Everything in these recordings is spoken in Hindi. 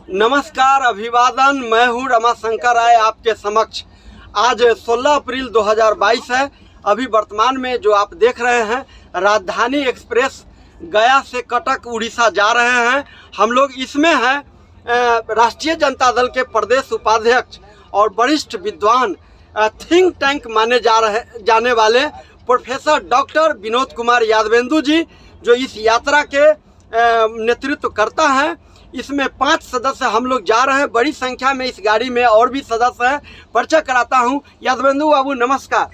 नमस्कार, अभिवादन। मैं हूं रमाशंकर राय आपके समक्ष। आज 16 अप्रैल 2022 है। अभी वर्तमान में जो आप देख रहे हैं, राजधानी एक्सप्रेस गया से कटक उड़ीसा जा रहे हैं। हम लोग इसमें हैं राष्ट्रीय जनता दल के प्रदेश उपाध्यक्ष और वरिष्ठ विद्वान, थिंक टैंक माने जाने वाले प्रोफेसर डॉक्टर विनोद कुमार यादवेंदु जी, जो इस यात्रा के नेतृत्व करता है। इसमें 5 सदस्य हम लोग जा रहे हैं। बड़ी संख्या में इस गाड़ी में और भी सदस्य हैं। परिचय कराता हूं। यादवेंदु बाबू नमस्कार।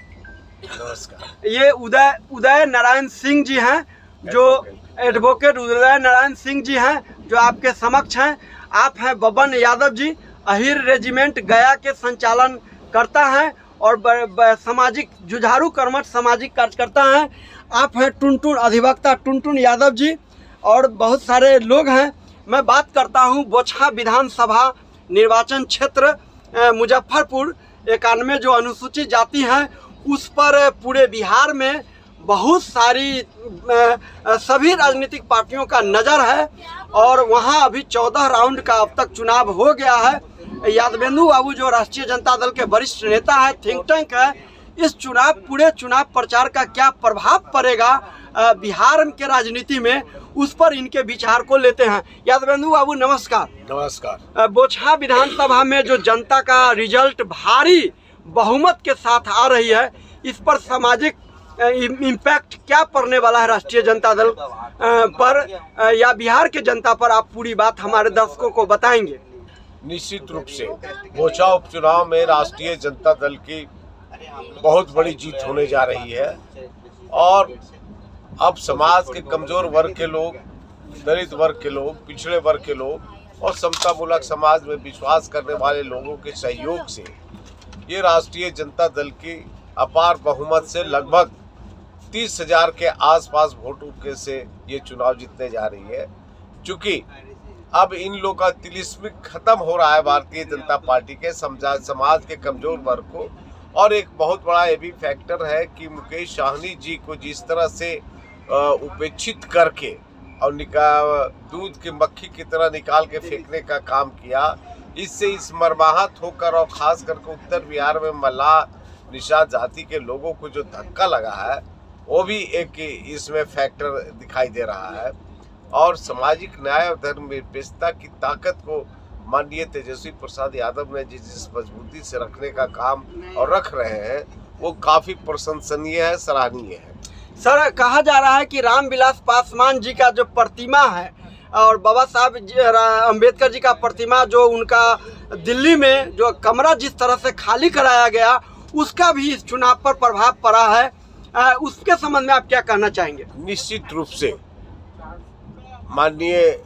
नमस्कार। ये उदय नारायण सिंह जी हैं, जो एडवोकेट उदय नारायण सिंह जी हैं, जो आपके समक्ष हैं। आप हैं बबन यादव जी, अहिर रेजिमेंट गया के संचालन करता हैं और सामाजिक जुझारू कर्मठ सामाजिक कार्यकर्ता हैं। आप हैं टुनटुन अधिवक्ता टुनटुन यादव जी, और बहुत सारे लोग हैं। मैं बात करता हूं बोचहा विधानसभा निर्वाचन क्षेत्र मुजफ्फरपुर 91 जो अनुसूचित जाति है, उस पर पूरे बिहार में बहुत सारी सभी राजनीतिक पार्टियों का नज़र है और वहां अभी 14 राउंड का अब तक चुनाव हो गया है। यादवेंदु बाबू जो राष्ट्रीय जनता दल के वरिष्ठ नेता है, थिंक टैंक है, इस पूरे चुनाव प्रचार का क्या प्रभाव पड़ेगा बिहार के राजनीति में, उस पर इनके विचार को लेते हैं। यादवेंदु बाबू नमस्कार। नमस्कार। बोचहा विधानसभा में जो जनता का रिजल्ट भारी बहुमत के साथ आ रही है, इस पर सामाजिक इम्पैक्ट क्या पड़ने वाला है राष्ट्रीय जनता दल पर या बिहार के जनता पर, आप पूरी बात हमारे दर्शकों को बताएंगे। निश्चित रूप से बोचहा उपचुनाव में राष्ट्रीय जनता दल की बहुत बड़ी जीत होने जा रही है और अब समाज के कमजोर वर्ग के लोग, दलित वर्ग के लोग, पिछड़े वर्ग के लोग और समतामूलक समाज में विश्वास करने वाले लोगों के सहयोग से ये राष्ट्रीय जनता दल की अपार बहुमत से लगभग 30,000 के आसपास वोटों के से ये चुनाव जीतने जा रही है। चूंकि अब इन लोगों का तिलिस्मिक खत्म हो रहा है भारतीय जनता पार्टी के समाज के कमजोर वर्ग को। और एक बहुत बड़ा ये भी फैक्टर है कि मुकेश साहनी जी को जिस तरह से उपेक्षित करके और दूध की मक्खी की तरह निकाल के फेंकने का काम किया, इससे इस मर्माहत होकर और खास करके उत्तर बिहार में मल्लाह निषाद जाति के लोगों को जो धक्का लगा है, वो भी एक इसमें फैक्टर दिखाई दे रहा है। और सामाजिक न्याय और धर्मनिरपेक्षता की ताकत को माननीय तेजस्वी प्रसाद यादव ने जिस मजबूती से रखने का काम और रख रहे हैं, वो काफ़ी प्रशंसनीय है, सराहनीय है। सर, कहा जा रहा है कि रामविलास पासवान जी का जो प्रतिमा है और बाबा साहब अम्बेडकर जी का प्रतिमा, जो उनका दिल्ली में जो कमरा जिस तरह से खाली कराया गया, उसका भी इस चुनाव पर प्रभाव पड़ा है। उसके संबंध में आप क्या कहना चाहेंगे? निश्चित रूप से माननीय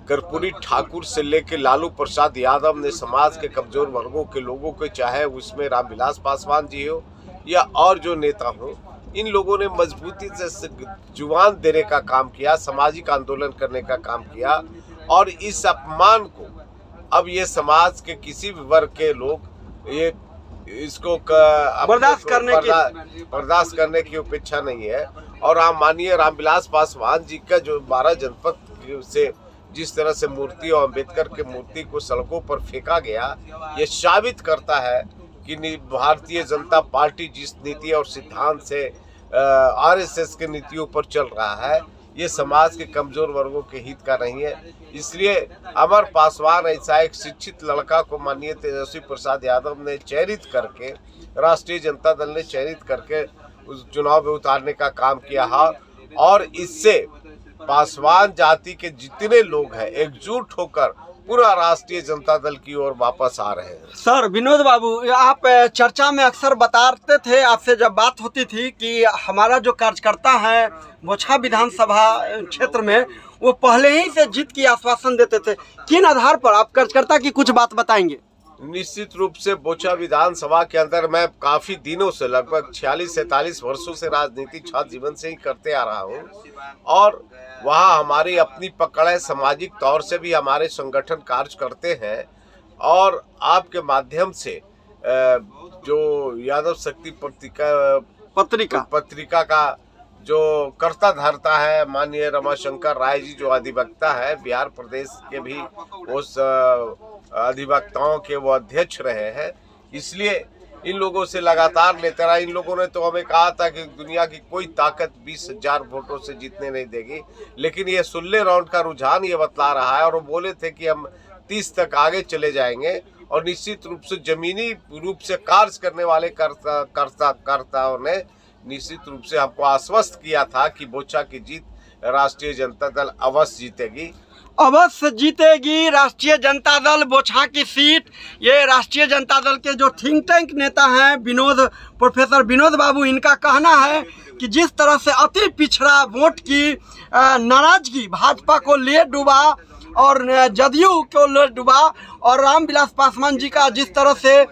कर्पूरी ठाकुर से लेकर लालू प्रसाद यादव ने समाज के कमजोर वर्गों के लोगों के, चाहे उसमें रामविलास पासवान जी हो या और जो नेता हो, इन लोगों ने मजबूती से जुबान देने का काम किया, सामाजिक आंदोलन करने का काम किया। और इस अपमान को अब ये समाज के किसी भी वर्ग के लोग ये इसको बर्दाश्त करने की अपेक्षा नहीं है। और हम माननीय रामविलास पासवान जी का जो 12 जनपद से जिस तरह से मूर्ति और अम्बेडकर के मूर्ति को सड़कों पर फेंका गया, ये साबित करता है कि भारतीय जनता पार्टी जिस नीति और सिद्धांत से आरएसएस के नीतियों पर चल रहा है, ये समाज के कमजोर वर्गों के हित का नहीं है। इसलिए अमर पासवान ऐसा एक शिक्षित लड़का को माननीय तेजस्वी प्रसाद यादव ने चयनित करके, राष्ट्रीय जनता दल ने चयनित करके उस चुनाव में उतारने का काम किया है। और इससे पासवान जाति के जितने लोग हैं एकजुट होकर पूरा राष्ट्रीय जनता दल की ओर वापस आ रहे हैं। सर विनोद बाबू, आप चर्चा में अक्सर बताते थे, आपसे जब बात होती थी कि हमारा जो कार्यकर्ता है बोचहा विधानसभा क्षेत्र में, वो पहले ही से जीत की आश्वासन देते थे। किन आधार पर आप कार्यकर्ता की कुछ बात बताएंगे? निश्चित रूप से बोचहा विधानसभा के अंदर मैं काफी दिनों से, लगभग 46-47 वर्षों से राजनीतिक छात्र जीवन से ही करते आ रहा हूँ और वहाँ हमारी अपनी पकड़ है। सामाजिक तौर से भी हमारे संगठन कार्य करते हैं और आपके माध्यम से जो यादव शक्ति पत्रिका का जो कर्ता धर्ता है माननीय रमाशंकर राय जी, जो अधिवक्ता है, बिहार प्रदेश के भी उस अधिवक्ताओं के वो अध्यक्ष रहे हैं, इसलिए इन लोगों से लगातार लेते रहा। इन लोगों ने तो हमें कहा था कि दुनिया की कोई ताकत 20,000 वोटों से जीतने नहीं देगी, लेकिन ये 16 राउंड का रुझान ये बतला रहा है। और वो बोले थे कि हम 30 तक आगे चले जाएंगे, और निश्चित रूप से जमीनी रूप से कार्य करने वाले कर्ताओं ने निश्चित रूप से हमको आश्वस्त किया था कि बोचा की जीत राष्ट्रीय जनता दल अवश्य जीतेगी। अवश्य जीतेगी राष्ट्रीय जनता दल बोछा की सीट। ये राष्ट्रीय जनता दल के जो थिंक टैंक नेता हैं प्रोफेसर विनोद बाबू, इनका कहना है कि जिस तरह से अति पिछड़ा वोट की नाराजगी भाजपा को ले डूबा और जदयू को ले डूबा, और रामविलास पासवान जी का जिस तरह से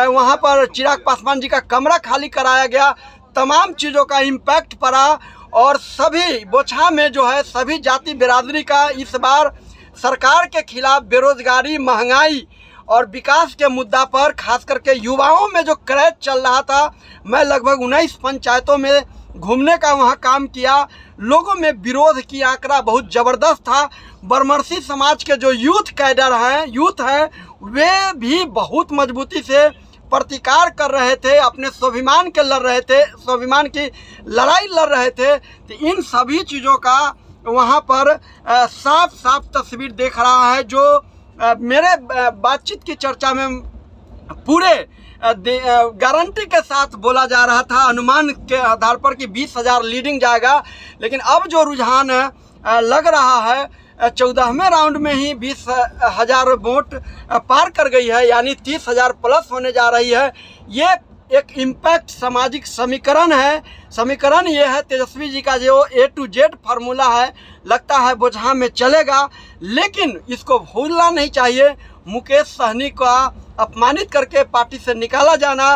वहाँ पर चिराग पासवान जी का कमरा खाली कराया गया, तमाम चीज़ों का इम्पैक्ट पड़ा। और सभी बोछा में जो है सभी जाति बिरादरी का इस बार सरकार के खिलाफ बेरोजगारी, महंगाई और विकास के मुद्दा पर खास करके युवाओं में जो क्रेज चल रहा था, मैं लगभग 19 पंचायतों में घूमने का वहाँ काम किया। लोगों में विरोध की आंकड़ा बहुत ज़बरदस्त था। बरमर्सी समाज के जो यूथ हैं वे भी बहुत मजबूती से प्रतिकार कर रहे थे, अपने स्वाभिमान के लड़ रहे थे, स्वाभिमान की लड़ाई लड़ रहे थे। तो इन सभी चीज़ों का वहाँ पर साफ साफ तस्वीर देख रहा है। जो मेरे बातचीत की चर्चा में पूरे गारंटी के साथ बोला जा रहा था, अनुमान के आधार पर कि 20,000 लीडिंग जाएगा, लेकिन अब जो रुझान लग रहा है 14वें राउंड में ही 20,000 वोट पार कर गई है, यानी 30,000 प्लस होने जा रही है। ये एक इम्पैक्ट सामाजिक समीकरण है। समीकरण ये है तेजस्वी जी का जो A to Z फार्मूला है, लगता है बोझा में चलेगा, लेकिन इसको भूलना नहीं चाहिए। मुकेश सहनी का अपमानित करके पार्टी से निकाला जाना,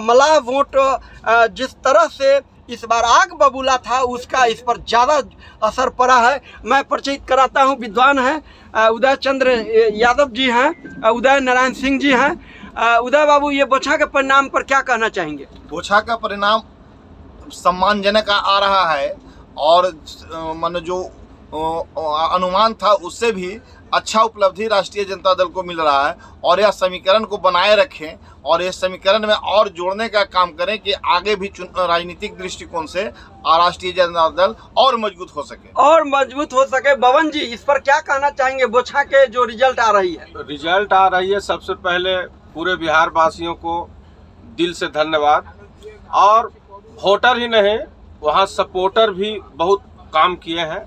मलाह वोट जिस तरह से इस बार आग बबूला था, उसका इस पर ज़्यादा असर पड़ा है। मैं परिचित कराता हूँ, विद्वान हैं उदय चंद्र यादव जी हैं, उदय नारायण सिंह जी हैं। उदय बाबू, ये बोछा के परिणाम पर क्या कहना चाहेंगे? बोछा का परिणाम सम्मानजनक आ रहा है, और मन जो अनुमान था उससे भी अच्छा उपलब्धि राष्ट्रीय जनता दल को मिल रहा है। और यह समीकरण को बनाए रखें और इस समीकरण में और जोड़ने का काम करें कि आगे भी राजनीतिक दृष्टिकोण से राष्ट्रीय जनता दल और मजबूत हो सके। बवन जी, इस पर क्या कहना चाहेंगे? बोछा के जो रिजल्ट आ रही है, सबसे पहले पूरे बिहार वासियों को दिल से धन्यवाद। और वोटर ही नहीं, वहाँ सपोर्टर भी बहुत काम किए हैं,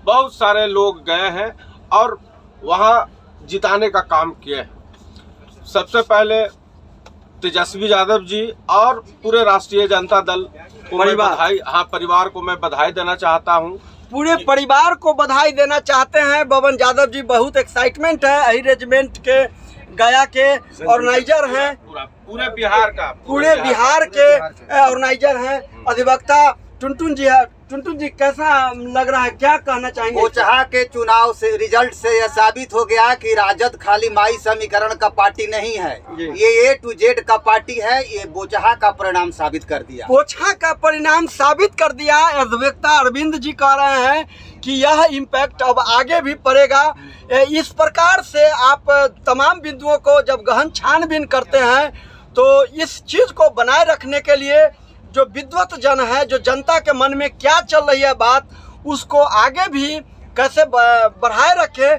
बहुत सारे लोग गए हैं और वहाँ जिताने का काम किए हैं। सबसे पहले तेजस्वी यादव जी और पूरे राष्ट्रीय जनता दल को परिवार को मैं बधाई देना चाहता हूँ। पूरे परिवार को बधाई देना चाहते हैं बवन यादव जी। बहुत एक्साइटमेंट है। अही रेजिमेंट के गया के ऑर्गेनाइजर हैं, पूरे बिहार के ऑर्गेनाइजर हैं। अधिवक्ता टुनटुन जी है। टुनटुन जी, कैसा लग रहा है, क्या कहना चाहेंगे? बोचहा के चुनाव से रिजल्ट से यह साबित हो गया कि राजद खाली माई समीकरण का पार्टी नहीं है, ये A to Z का पार्टी है। ये बोचहा का परिणाम साबित कर दिया। बोचहा का परिणाम साबित कर दिया। अधिवक्ता अरविंद जी कह रहे हैं कि यह इम्पैक्ट अब आगे भी पड़ेगा। इस प्रकार से आप तमाम बिंदुओं को जब गहन छानबीन करते हैं तो इस चीज़ को बनाए रखने के लिए जो विद्वत जन है, जो जनता के मन में क्या चल रही है बात, उसको आगे भी कैसे बढ़ाए रखे,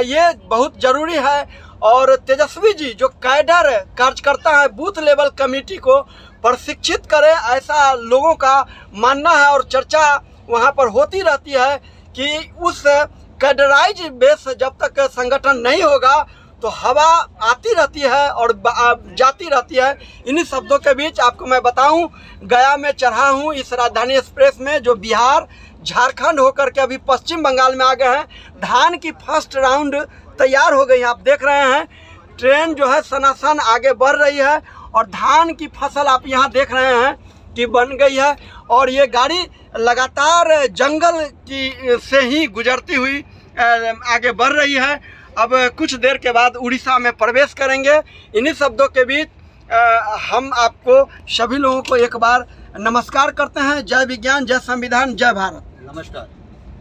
ये बहुत ज़रूरी है। और तेजस्वी जी जो कैडर कार्यकर्ता है, बूथ लेवल कमेटी को प्रशिक्षित करें, ऐसा लोगों का मानना है। और चर्चा वहाँ पर होती रहती है कि उस कैडराइज बेस जब तक संगठन नहीं होगा तो हवा आती रहती है और जाती रहती है। इन्हीं शब्दों के बीच आपको मैं बताऊं, गया में चढ़ा हूं इस राजधानी एक्सप्रेस में, जो बिहार झारखंड होकर के अभी पश्चिम बंगाल में आ गए हैं। धान की फर्स्ट राउंड तैयार हो गई है। आप देख रहे हैं ट्रेन जो है सनासन आगे बढ़ रही है और धान की फसल आप यहाँ देख रहे हैं कि बन गई है। और ये गाड़ी लगातार जंगल की से ही गुजरती हुई आगे बढ़ रही है। अब कुछ देर के बाद उड़ीसा में प्रवेश करेंगे। इन्हीं शब्दों के बीच हम आपको सभी लोगों को एक बार नमस्कार करते हैं। जय विज्ञान, जय संविधान, जय भारत। नमस्कार।